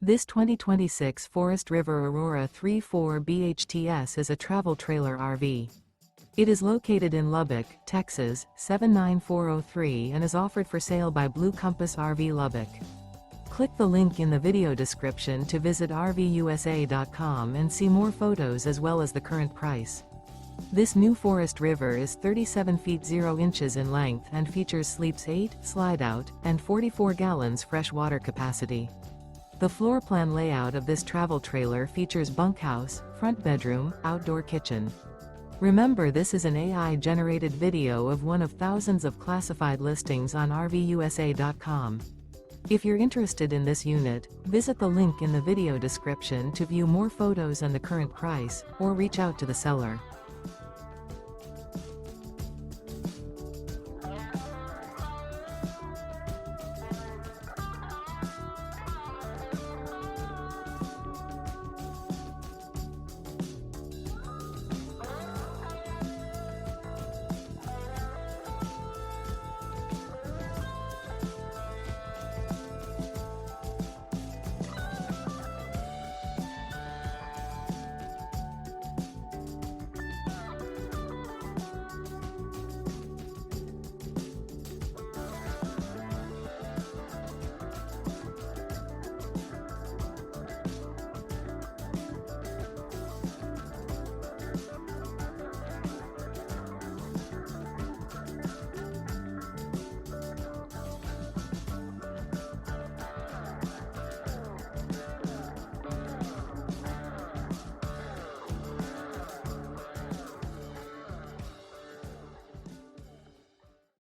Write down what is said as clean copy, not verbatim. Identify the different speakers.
Speaker 1: This 2026 Forest River Aurora 3.4 BHTS is a travel trailer RV. It is located in Lubbock, Texas, 79403 and is offered for sale by Blue Compass RV Lubbock. Click the link in the video description to visit RVUSA.com and see more photos as well as the current price. This new Forest River is 37 feet 0 inches in length and features sleeps 8, slide-out, and 44 gallons fresh water capacity. The floor plan layout of this travel trailer features bunkhouse, front bedroom, outdoor kitchen. Remember, this is an AI-generated video of one of thousands of classified listings on RVUSA.com. If you're interested in this unit, visit the link in the video description to view more photos and the current price, or reach out to the seller.